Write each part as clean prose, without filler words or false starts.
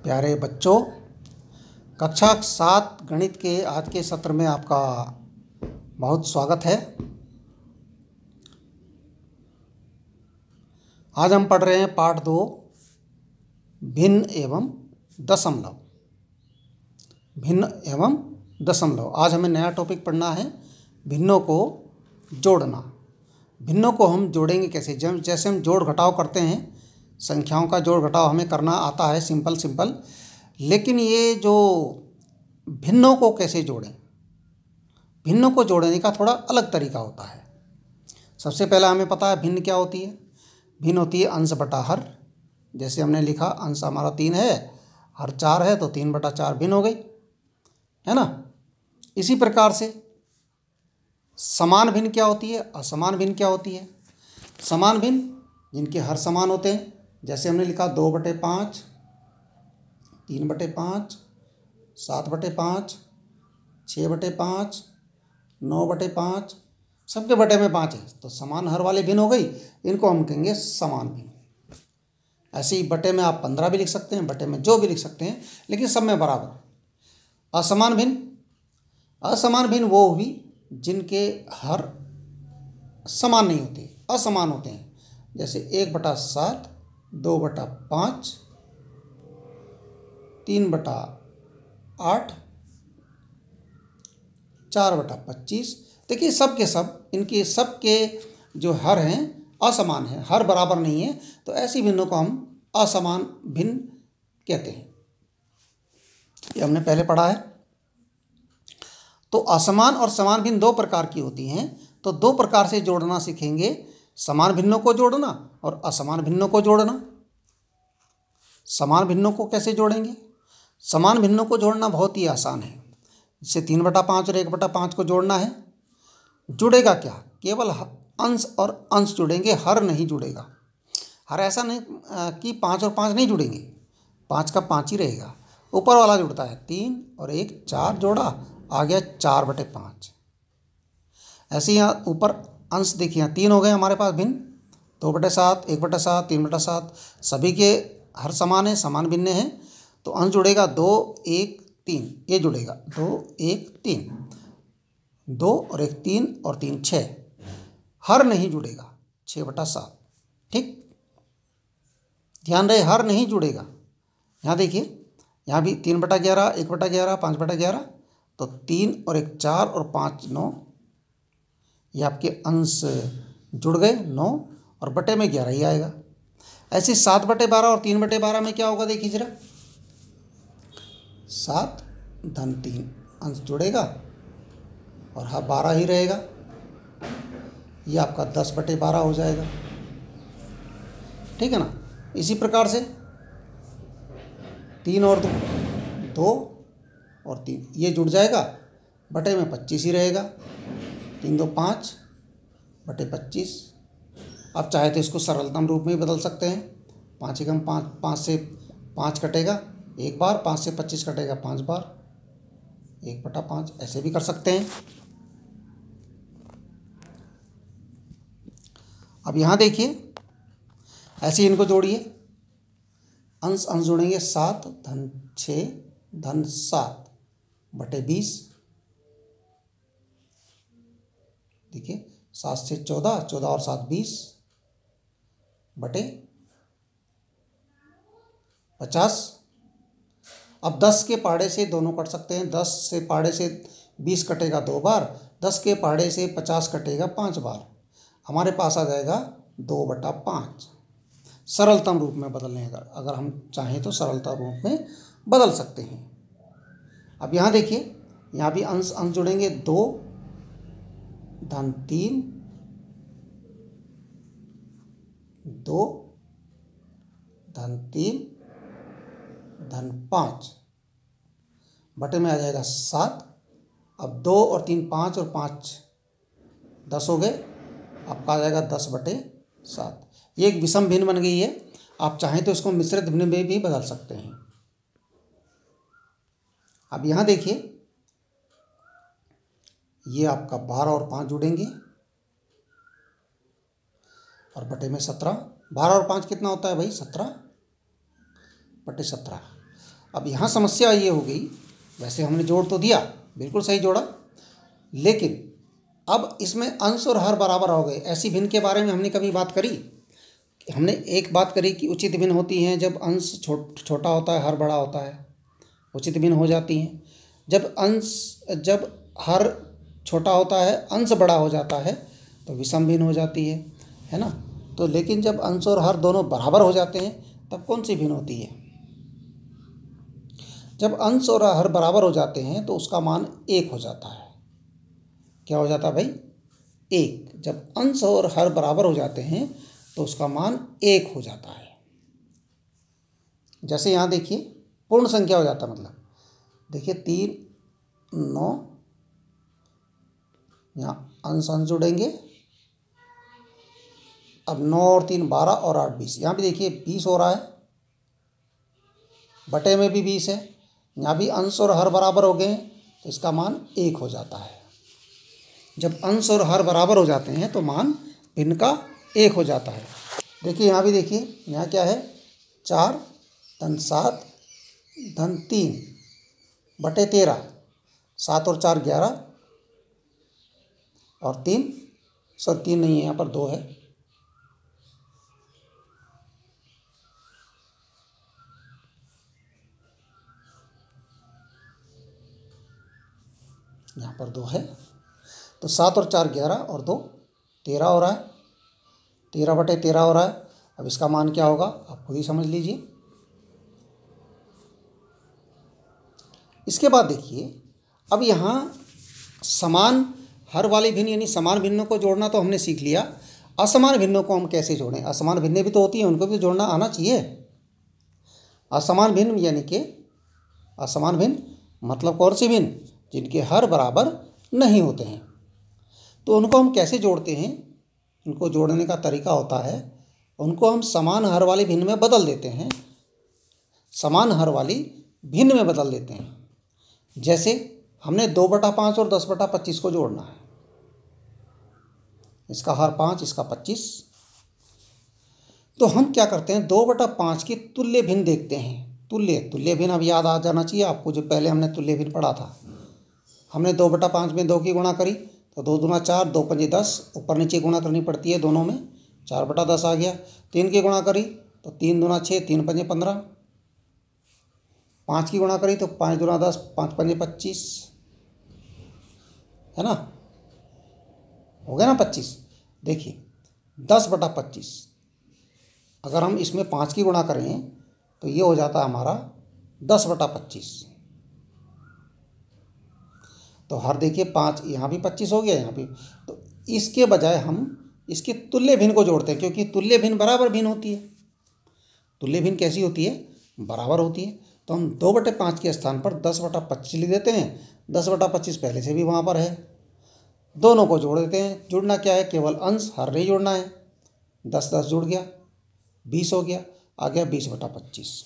प्यारे बच्चों, कक्षा 7 गणित के आज के सत्र में आपका बहुत स्वागत है। आज हम पढ़ रहे हैं पाठ 2 भिन्न एवं दशमलव। भिन्न एवं दशमलव। आज हमें नया टॉपिक पढ़ना है, भिन्नों को जोड़ना। भिन्नों को हम जोड़ेंगे कैसे? जैसे हम जोड़ घटाव करते हैं, संख्याओं का जोड़ घटाव हमें करना आता है सिंपल, लेकिन ये जो भिन्नों को कैसे जोड़ें, भिन्नों को जोड़ने का थोड़ा अलग तरीका होता है। सबसे पहला हमें पता है भिन्न क्या होती है। भिन्न होती है अंश बटा हर। जैसे हमने लिखा अंश हमारा 3 है, हर 4 है, तो 3/4 भिन्न हो गई, है ना। इसी प्रकार से समान भिन्न क्या होती है, असमान भिन्न क्या होती है। समान भिन्न जिनके हर समान होते हैं, जैसे हमने लिखा 2/5, 3/5, 7/5, 6/5, 9/5, सबके बटे में 5 है, तो समान हर वाले भिन्न हो गई। इनको हम कहेंगे समान भिन्न। ऐसे ही बटे में आप 15 भी लिख सकते हैं, बटे में जो भी लिख सकते हैं, लेकिन सब में बराबर। असमान भिन्न वो हुई जिनके हर समान नहीं होते, असमान होते हैं। जैसे 1/7, 2/5, 3/8, 4/25। देखिए सब के सब, इनके सब के जो हर हैं असमान हैं, हर बराबर नहीं है, तो ऐसी भिन्नों को हम असमान भिन्न कहते हैं। ये हमने पहले पढ़ा है। तो असमान और समान भिन्न 2 प्रकार की होती हैं, तो 2 प्रकार से जोड़ना सीखेंगे। समान भिन्नों को जोड़ना और असमान भिन्नों को जोड़ना। समान भिन्नों को कैसे जोड़ेंगे? समान भिन्नों को जोड़ना बहुत ही आसान है। जैसे 3/5 और 1/5 को जोड़ना है, जुड़ेगा क्या? केवल अंश और अंश जुड़ेंगे, हर नहीं जुड़ेगा। हर ऐसा नहीं कि 5 और 5 नहीं जुड़ेंगे, 5 का 5 ही रहेगा। ऊपर वाला जुड़ता है 3 और 1 4 जोड़ा, आ गया 4/5। ऐसे यहाँ ऊपर अंश देखिए, यहाँ 3 हो गए हमारे पास भिन्न, 2/7, 1/7, 3/7, सभी के हर समान है, समान भिन्न है, तो अंश जुड़ेगा 2 1 3, ये जुड़ेगा 2 1 3, 2 और 1 3 और 3 6। हर नहीं जुड़ेगा 6/7। ठीक, ध्यान रहे, हर नहीं जुड़ेगा। यहाँ देखिए, यहाँ भी 3/11, 1/11, 5/11, तो 3 और 1 4 और 5 9, ये आपके अंश जुड़ गए 9, और बटे में 11 ही आएगा। ऐसे 7/12 और 3/12 में क्या होगा देखिए जरा, 7 धन 3 अंश जुड़ेगा और हाँ 12 ही रहेगा। ये आपका 10/12 हो जाएगा। ठीक है ना। इसी प्रकार से 3 और 2 और 3 ये जुड़ जाएगा, बटे में 25 ही रहेगा। 3 2 5/25। आप चाहे तो इसको सरलतम रूप में ही बदल सकते हैं। 5 एकम 5, 5 से 5 कटेगा एक बार, 5 से 25 कटेगा 5 बार, 1/5, ऐसे भी कर सकते हैं। अब यहाँ देखिए, ऐसे इनको जोड़िए। अंश अंश जोड़ेंगे 7 धन 6 धन 7/20। देखिए 7 से 14, 14 और 7 20/50। अब 10 के पहाड़े से दोनों कट सकते हैं। 10 से पहाड़े से 20 कटेगा 2 बार, 10 के पहाड़े से 50 कटेगा 5 बार। हमारे पास आ जाएगा 2/5। सरलतम रूप में बदलने अगर हम चाहें तो सरलता रूप में बदल सकते हैं। अब यहाँ देखिए, यहाँ भी अंश अंश जुड़ेंगे 2 धन 3, 2 धन 3 धन 5, बटे में आ जाएगा 7। अब 2 और 3 5 और 5 10 हो गए, आपका आ जाएगा 10/7। ये एक विषम भिन्न बन गई है। आप चाहें तो इसको मिश्रित भिन्न में भी बदल सकते हैं। अब यहाँ देखिए, ये आपका 12 और 5 जुड़ेंगे और बटे में 17। 12 और 5 कितना होता है भाई? 17/17। अब यहाँ समस्या ये हो गई, वैसे हमने जोड़ तो दिया, बिल्कुल सही जोड़ा, लेकिन अब इसमें अंश और हर बराबर हो गए। ऐसी भिन्न के बारे में हमने कभी बात करी? हमने एक बात करी कि उचित भिन्न होती हैं जब अंश छोटा होता है, हर बड़ा होता है, उचित भिन्न हो जाती हैं। जब हर छोटा होता है, अंश बड़ा हो जाता है, तो विषम भिन्न हो जाती है ना। तो लेकिन जब अंश और हर दोनों बराबर हो जाते हैं तब कौन सी भिन्न होती है? जब अंश और हर बराबर हो जाते हैं तो उसका मान 1 हो जाता है। क्या हो जाता है भाई? 1। जब अंश और हर बराबर हो जाते हैं तो उसका मान 1 हो जाता है। जैसे यहाँ देखिए पूर्ण संख्या हो जाता है, मतलब देखिए 3, 9, यहाँ अंश अंश जुड़ेंगे। अब 9 और 3 12 और 8 20, यहाँ भी देखिए 20 हो रहा है, बटे में भी 20 है, यहाँ भी अंश और हर बराबर हो गए हैं तो इसका मान 1 हो जाता है। जब अंश और हर बराबर हो जाते हैं तो मान भिन्न का 1 हो जाता है। देखिए यहाँ भी देखिए, यहाँ क्या है, 4 धन 7 धन 3 बटे 13, 7 और 4 11 और 3 नहीं है, यहाँ पर 2 है। यहाँ पर 2 है, तो 7 और 4 11 और 2 13 हो रहा है, 13 बटे 13 हो रहा है। अब इसका मान क्या होगा आप खुद ही समझ लीजिए। इसके बाद देखिए, अब यहाँ समान हर वाली भिन्न यानी समान भिन्नों को जोड़ना तो हमने सीख लिया। असमान भिन्नों को हम कैसे जोड़ें? असमान भिन्नें भी तो होती हैं, उनको भी जोड़ना आना चाहिए। असमान भिन्न यानी कि असमान भिन्न मतलब कौन सी भिन्न? जिनके हर बराबर नहीं होते हैं। तो उनको हम कैसे जोड़ते हैं? उनको जोड़ने का तरीका होता है, उनको हम समान हर वाली भिन्न में बदल देते हैं, समान हर वाली भिन्न में बदल देते हैं। जैसे हमने 2/5 और 10/25 को जोड़ना है, इसका हर 5, इसका 25। तो हम क्या करते हैं, 2/5 की तुल्य भिन्न देखते हैं। तुल्य भिन्न अब याद आ जाना चाहिए आपको, जो पहले हमने तुल्य भिन्न पढ़ा था। हमने 2/5 में 2 की गुणा करी तो 2 दूना 4, 2 पंजे 10, ऊपर नीचे गुणा करनी पड़ती है दोनों में, 4/10 आ गया। 3 की गुणा करी तो 3 दूना 6, 3 पंजे 15। 5 की गुणा करी तो 5 दूना 10, 5 पंजे 25, है ना, हो गया ना 25। देखिए 10/25, अगर हम इसमें 5 की गुणा करें तो ये हो जाता है हमारा 10/25। तो हर देखिए 5, यहाँ भी 25 हो गया, यहाँ भी। तो इसके बजाय हम इसके तुल्य भिन्न को जोड़ते हैं, क्योंकि तुल्य भिन्न बराबर भिन्न होती है। तुल्य भिन्न कैसी होती है? बराबर होती है। तो हम 2/5 के स्थान पर 10/25 लिख देते हैं। 10/25 पहले से भी वहाँ पर है, दोनों को जोड़ देते हैं। जुड़ना क्या है? केवल अंश, हर नहीं जोड़ना है। 10 10 जुड़ गया, 20 हो गया, आ गया 20/25।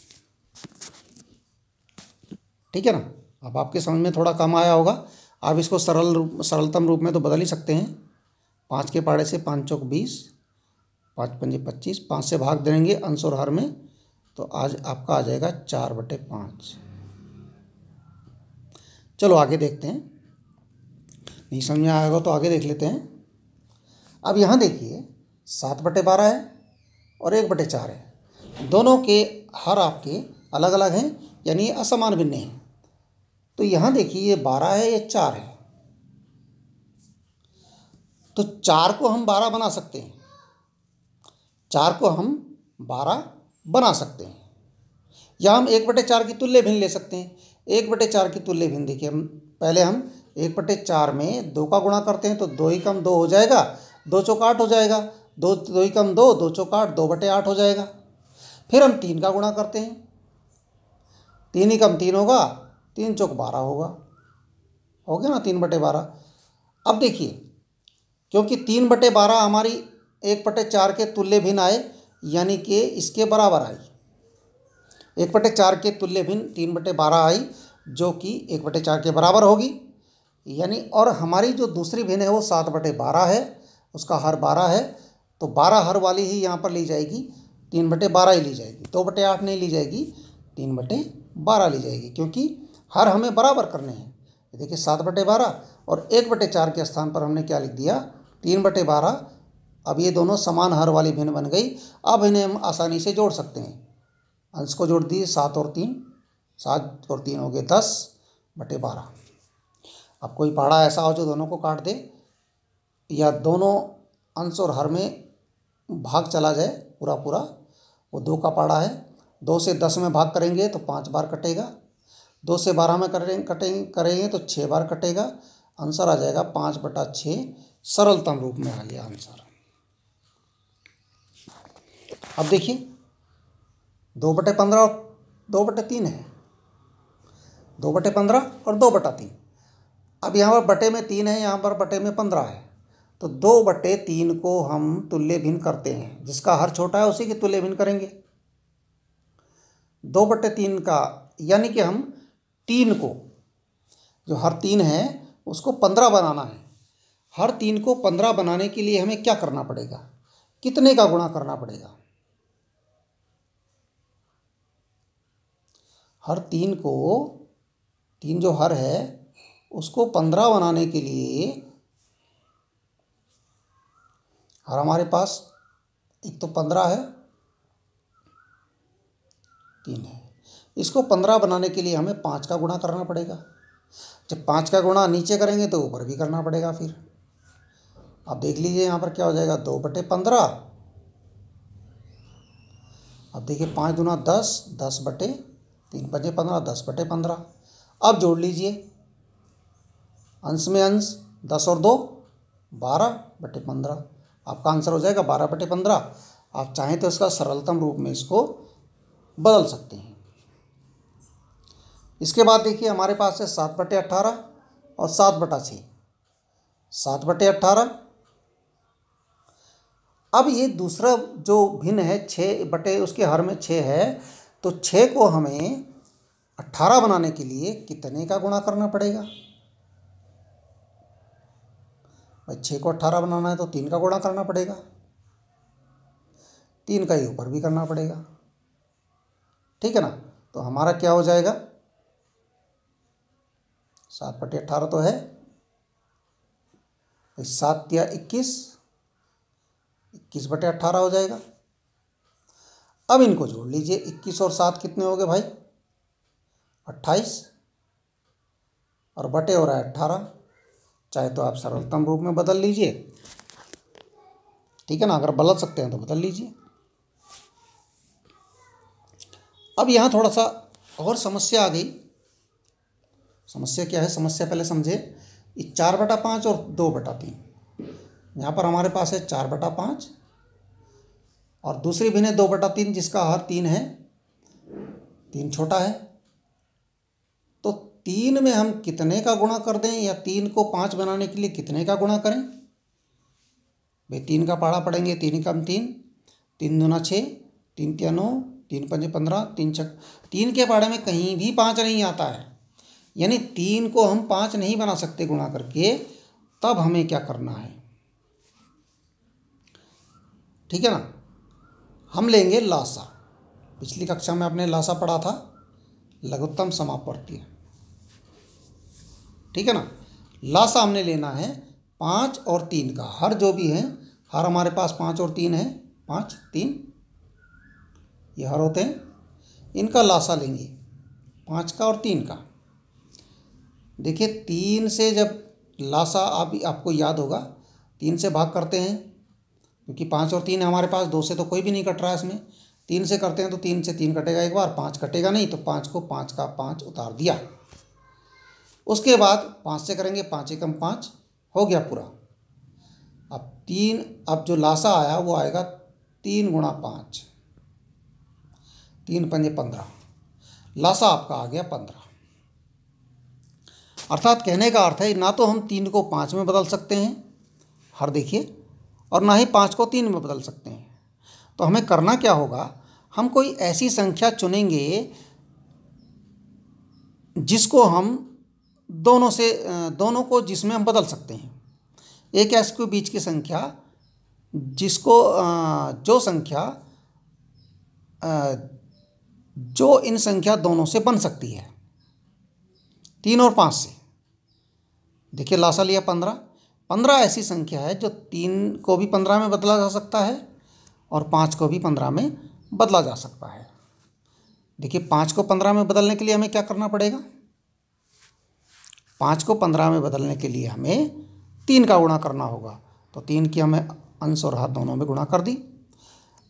ठीक है ना। अब आपके समझ में थोड़ा कम आया होगा। आप इसको सरलतम रूप में तो बदल ही सकते हैं। 5 के पाड़े से 5 चौक 20, 5 पंजे 25, 5 से भाग देंगे अंश और हर में, तो आज आपका आ जाएगा 4/5। चलो आगे देखते हैं, नहीं समझ में आएगा तो आगे देख लेते हैं। अब यहाँ देखिए 7/12 है और 1/4 है, दोनों के हर आपके अलग अलग हैं, यानी ये असमान भिन्न हैं। तो यहाँ देखिए ये 12 है, ये 4 है, तो 4 को हम 12 बना सकते हैं। 4 को हम 12 बना सकते हैं, या हम 1/4 की तुल्य भिन्न ले सकते हैं। 1/4 की तुल्य भिन्न देखिए, हम 1/4 में 2 का गुणा करते हैं तो 2 ही कम 2 हो जाएगा, 2 चौक 8 हो जाएगा, 2 ही कम 2, 2 चौक 8, 2/8 हो जाएगा। फिर हम 3 का गुणा करते हैं, 3 ही कम 3 होगा, 3 चौक 12 होगा, हो गया ना 3/12। अब देखिए, क्योंकि 3/12 हमारी 1/4 के तुल्य भिन्न आए, यानी कि इसके बराबर आई। 1/4 के तुल्य भिन्न 3/12 आई, जो कि 1/4 के बराबर होगी, यानी। और हमारी जो दूसरी भिन्न है वो 7/12 है, उसका हर 12 है, तो 12 हर वाली ही यहाँ पर ली जाएगी, 3/12 ही ली जाएगी, 2/8 नहीं ली जाएगी, 3/12 12 ली जाएगी, क्योंकि हर हमें बराबर करने हैं। देखिए 7/12 और 1/4 के स्थान पर हमने क्या लिख दिया, 3/12। अब ये दोनों समान हर वाली भिन्न बन गई। अब इन्हें हम आसानी से जोड़ सकते हैं। अंश को जोड़ दिए 7 और 3, 7 और 3 हो गए 10/12। अब कोई पहाड़ा ऐसा हो जो दोनों को काट दे, या दोनों अंश और हर में भाग चला जाए पूरा पूरा, वो 2 का पहाड़ा है। 2 से 10 में भाग करेंगे तो 5 बार कटेगा, 2 से 12 में करेंगे तो 6 बार कटेगा। आंसर आ जाएगा 5/6। सरलतम रूप में आ गया आंसर। अब देखिए 2/15 और 2/3 है, 2/15 और 2/3। अब यहाँ पर बटे में 3 है, यहाँ पर बटे में 15 है, तो 2/3 को हम तुल्य भिन्न करते हैं। जिसका हर छोटा है उसी की तुल्य भिन्न करेंगे। 2/3 का यानी कि हम 3 को, जो हर 3 है उसको 15 बनाना है। हर 3 को 15 बनाने के लिए हमें क्या करना पड़ेगा, कितने का गुणा करना पड़ेगा। हर 3 को, 3 जो हर है उसको 15 बनाने के लिए हर हमारे पास एक तो 15 है, 3 है। इसको 15 बनाने के लिए हमें 5 का गुणा करना पड़ेगा। जब 5 का गुणा नीचे करेंगे तो ऊपर भी करना पड़ेगा फिर। अब देख लीजिए यहाँ पर क्या हो जाएगा, 2/15। अब देखिए 5 दूना 10, 10/3, 5 15, 10/15। अब जोड़ लीजिए, अंश में अंश 10 और 2 12/15। आपका आंसर हो जाएगा 12/15। आप चाहें तो इसका सरलतम रूप में इसको बदल सकते हैं। इसके बाद देखिए हमारे पास है 7/18 और 7/6। 7/18। अब ये दूसरा जो भिन्न है 6 बटे उसके हर में 6 है, तो 6 को हमें 18 बनाने के लिए कितने का गुणा करना पड़ेगा। भाई 6 को 18 बनाना है तो 3 का गुणा करना पड़ेगा, 3 का ही ऊपर भी करना पड़ेगा, ठीक है ना। तो हमारा क्या हो जाएगा, 7/18 तो है, 7 या 21, 21/18 हो जाएगा। अब इनको जोड़ लीजिए, 21 और 7 कितने हो गए भाई, 28, और बटे हो रहा है 18। चाहे तो आप सरलतम रूप में बदल लीजिए, ठीक है ना, अगर बदल सकते हैं तो बदल लीजिए। अब यहाँ थोड़ा सा और समस्या आ गई। समस्या क्या है, समस्या पहले समझे। 4/5 और 2/3। यहाँ पर हमारे पास है 4/5 और दूसरी भिन्न है 2/3 जिसका हर 3 है, 3 छोटा है। तो 3 में हम कितने का गुणा कर दें, या 3 को 5 बनाने के लिए कितने का गुणा करें। भाई 3 का पहाड़ा पढ़ेंगे, 3 कम 3, 3 दूना 6, 3 तिया 9, 3 पंजे 15, 3 छक। 3 के पहाड़े में कहीं भी 5 नहीं आता है, यानी 3 को हम 5 नहीं बना सकते गुणा करके। तब हमें क्या करना है, ठीक है ना, हम लेंगे लासा। पिछली कक्षा में आपने लासा पढ़ा था, लघुत्तम समापवर्तीय, ठीक है ना। लासा हमने लेना है 5 और 3 का। हर जो भी है, हर हमारे पास 5 और 3 है, 5 3 ये हर होते हैं। इनका लासा लेंगे 5 का और 3 का। देखिए 3 से जब लासा आपको याद होगा, 3 से भाग करते हैं, क्योंकि 5 और 3 हमारे पास, 2 से तो कोई भी नहीं कट रहा है इसमें। 3 से करते हैं तो 3 से 3 कटेगा एक बार, 5 कटेगा नहीं, तो 5 को 5 का 5 उतार दिया। उसके बाद 5 से करेंगे, 5 एकम 5 हो गया पूरा। अब 3, अब जो लासा आया वो आएगा 3 गुणा 5, 3 पंजे 15। लासा आपका आ गया 15। अर्थात कहने का अर्थ है, ना तो हम 3 को 5 में बदल सकते हैं, हर देखिए, और ना ही 5 को 3 में बदल सकते हैं। तो हमें करना क्या होगा, हम कोई ऐसी संख्या चुनेंगे जिसको हम दोनों को जिसमें हम बदल सकते हैं। एक ऐसी कोई बीच की संख्या जिसको जो संख्या जो इन संख्या दोनों से बन सकती है, 3 और 5 से। देखिए लासा लिया 15। 15 ऐसी संख्या है जो 3 को भी 15 में बदला जा सकता है और 5 को भी 15 में बदला जा सकता है। देखिए 5 को 15 में बदलने के लिए हमें क्या करना पड़ेगा? 5 को 15 में बदलने के लिए हमें 3 का गुणा करना होगा। तो 3 की हमें अंश और हर दोनों में गुणा कर दी।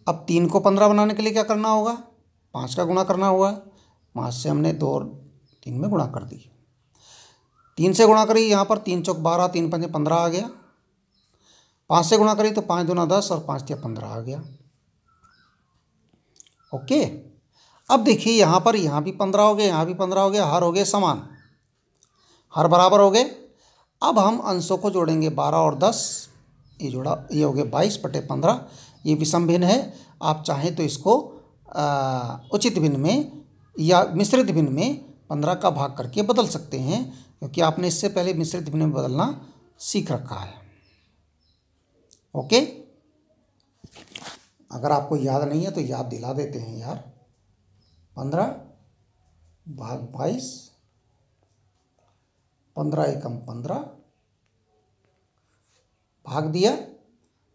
अब 3 को 15 बनाने के लिए क्या करना होगा? 5 का गुणा करना होगा। 5 से हमने 2 और 3 में गुणा कर दी। 3 से गुणा करी, यहाँ पर 3 चौक 12, 3 पंजे 15 आ गया। 5 से गुणा करी तो 5 दूना 10 और 5 तिया 15 आ गया। ओके, अब देखिए यहाँ पर यहाँ भी 15 हो गए, यहाँ भी 15 हो गया, हर हो गए समान, हर बराबर हो गए। अब हम अंशों को जोड़ेंगे 12 और 10, ये जोड़ा, ये हो गए 22/15। ये विषम भिन्न है। आप चाहें तो इसको उचित भिन्न में या मिश्रित भिन्न में 15 का भाग करके बदल सकते हैं, क्योंकि आपने इससे पहले मिश्रित भिन्न में बदलना सीख रखा है। ओके, अगर आपको याद नहीं है तो याद दिला देते हैं यार। 15 भाग 22, 15 एकम 15 भाग दिया।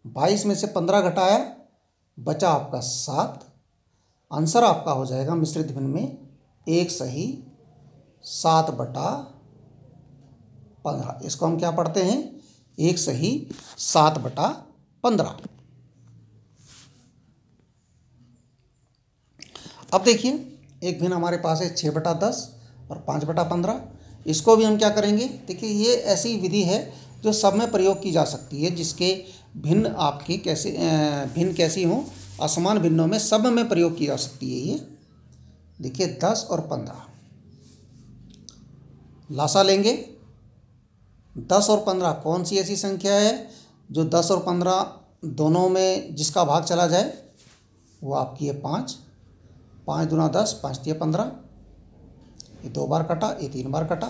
22 में से 15 घटाया, बचा आपका 7। आंसर आपका हो जाएगा मिश्रित भिन्न में 1 सही 7/15। इसको हम क्या पढ़ते हैं? 1 सही 7/15। अब देखिए एक भिन्न हमारे पास है 6/10 और 5/15। इसको भी हम क्या करेंगे? देखिए ये ऐसी विधि है जो सब में प्रयोग की जा सकती है, जिसके भिन्न आपकी कैसे भिन्न कैसी हों, असमान भिन्नों में सब में प्रयोग की जा सकती है। ये देखिए 10 और 15 लासा लेंगे। 10 और 15 कौन सी ऐसी संख्या है जो 10 और 15 दोनों में जिसका भाग चला जाए वो आपकी है 5। 5 दूना 10, 5 तिया 15। ये 2 बार कटा, ये 3 बार कटा।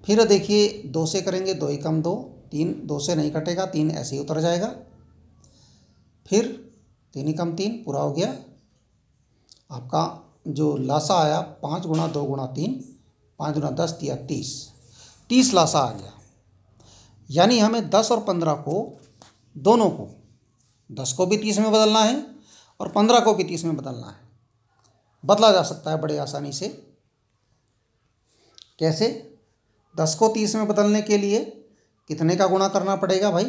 फिर देखिए 2 से करेंगे, 2 एकम 2, 3 2 से नहीं कटेगा, 3 ऐसे ही उतर जाएगा। फिर 3 एकम 3 पूरा हो गया। आपका जो लासा आया 5 गुणा 2 गुणा 3, 5 दूना 10 तिया 30, 30 लासा आ गया। यानी हमें 10 और 15 को दोनों को, 10 को भी 30 में बदलना है और 15 को भी 30 में बदलना है। बदला जा सकता है बड़े आसानी से। कैसे? 10 को 30 में बदलने के लिए कितने का गुणा करना पड़ेगा भाई?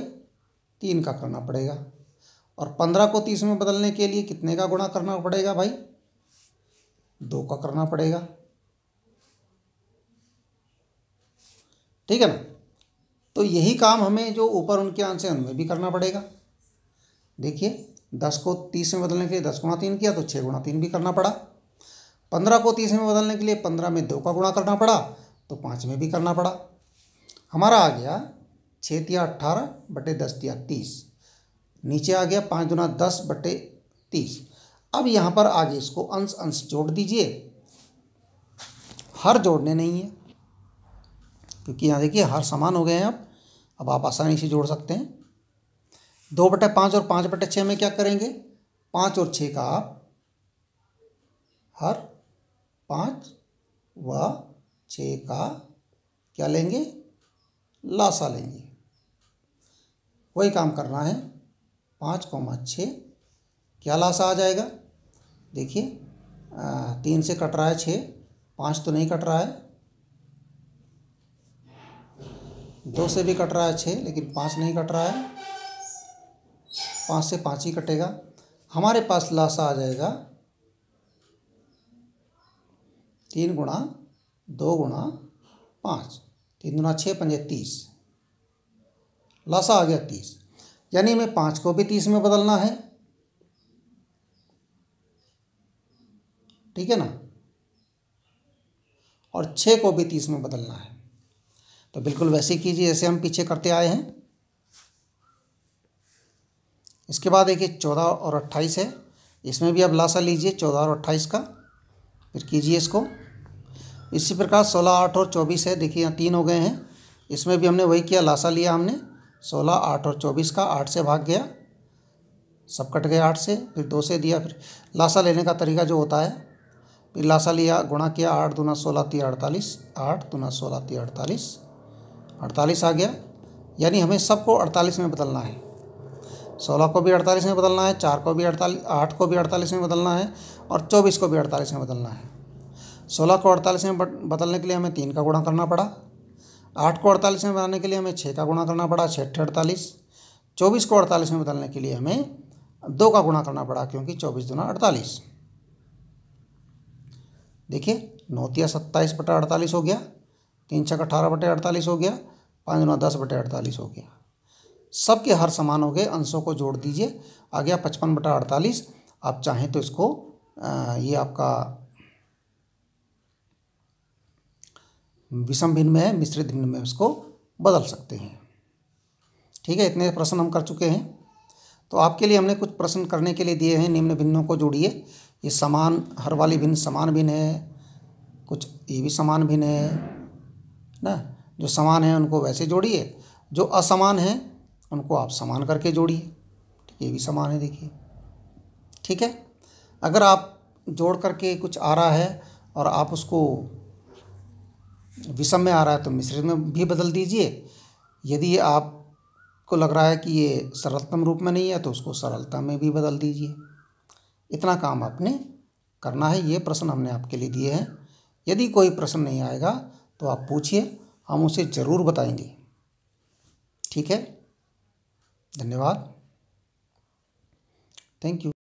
3 का करना पड़ेगा। और 15 को 30 में बदलने के लिए कितने का गुणा करना पड़ेगा भाई? 2 का करना पड़ेगा। ठीक है ना? तो यही काम हमें जो ऊपर उनके अंश हैं उनमें भी करना पड़ेगा। देखिए 10 को 30 में बदलने के लिए 10 गुणा 3 किया तो 6 गुणा 3 भी करना पड़ा। 15 को 30 में बदलने के लिए 15 में 2 का गुणा करना पड़ा तो 5 में भी करना पड़ा। हमारा आ गया 6 तिया 18 बटे 10 तिया 30। नीचे आ गया 5 दूना 10 बटे 30। अब यहाँ पर आगे इसको अंश अंश जोड़ दीजिए। हर जोड़ने नहीं है, क्योंकि यहाँ देखिए हर समान हो गए हैं। अब आप आसानी से जोड़ सकते हैं। 2/5 और 5/6 में क्या करेंगे? 5 और 6 का आप हर, 5 व 6 का क्या लेंगे? लासा लेंगे। वही काम करना है। 5,6 क्या लासा आ जाएगा? देखिए 3 से कट रहा है 6, 5 तो नहीं कट रहा है, 2 से भी कट रहा है 6 लेकिन 5 नहीं कट रहा है। 5 से 5 ही कटेगा। हमारे पास लासा आ जाएगा 3 गुणा 2 गुणा 5, 3 दूना 6 पंजे 30, लासा आ गया 30। यानी हमें 5 को भी 30 में बदलना है। ठीक है ना? और 6 को भी 30 में बदलना है। तो बिल्कुल वैसे ही कीजिए जैसे हम पीछे करते आए हैं। इसके बाद देखिए 14 और 28 है। इसमें भी अब लासा लीजिए 14 और 28 का, फिर कीजिए इसको। इसी प्रकार 16, 8 और 24 है। देखिए यहाँ 3 हो गए हैं। इसमें भी हमने वही किया, लासा लिया हमने 16, 8 और 24 का, 8 से भाग गया। सब कट गए 8 से, फिर 2 से दिया, फिर लासा लेने का तरीका जो होता है, फिर लासा लिया, गुणा किया, 8 दूना 16 तिया 48, 8 दूना 16 तिया 48, 48 आ गया। यानी हमें सबको 48 में बदलना है। 16 को भी 48 में बदलना है, 4 को भी 48, 8 को भी 48 में बदलना है और 24 को भी 48 में बदलना है। 16 को 48 में बदलने के लिए हमें 3 का गुणा करना पड़ा। 8 को 48 में बनाने के लिए हमें 6 का गुणा करना पड़ा, 6 48। 24 को 48 में बदलने के लिए हमें 2 का गुणा करना पड़ा, क्योंकि 24 दूना 48। देखिए 9 तिया 27 बटा 48 हो गया, 3 छक 18 बटे 48 हो गया, 5 दूना 10 बटे 48 हो गया। सबके हर समान हो गए, अंशों को जोड़ दीजिए, आ गया 55 बटा 48। आप चाहें तो इसको ये आपका विषम भिन्न में है, मिश्रित भिन्न में इसको बदल सकते हैं। ठीक है, इतने प्रश्न हम कर चुके हैं। तो आपके लिए हमने कुछ प्रश्न करने के लिए दिए हैं। निम्न भिन्नों को जोड़िए। ये समान, हर वाली भिन्न समान भिन्न है, कुछ ये भी समान भिन्न है ना। जो समान है उनको वैसे जोड़िए, जो असमान है उनको आप समान करके जोड़िए। ये भी समान है, देखिए। ठीक है, अगर आप जोड़ करके कुछ आ रहा है और आप उसको विषम में आ रहा है तो मिश्रित में भी बदल दीजिए। यदि आपको लग रहा है कि ये सरलतम रूप में नहीं है तो उसको सरलता में भी बदल दीजिए। इतना काम आपने करना है। ये प्रश्न हमने आपके लिए दिए हैं। यदि कोई प्रश्न नहीं आएगा तो आप पूछिए, हम उसे ज़रूर बताएंगे। ठीक है, धन्यवाद, थैंक यू।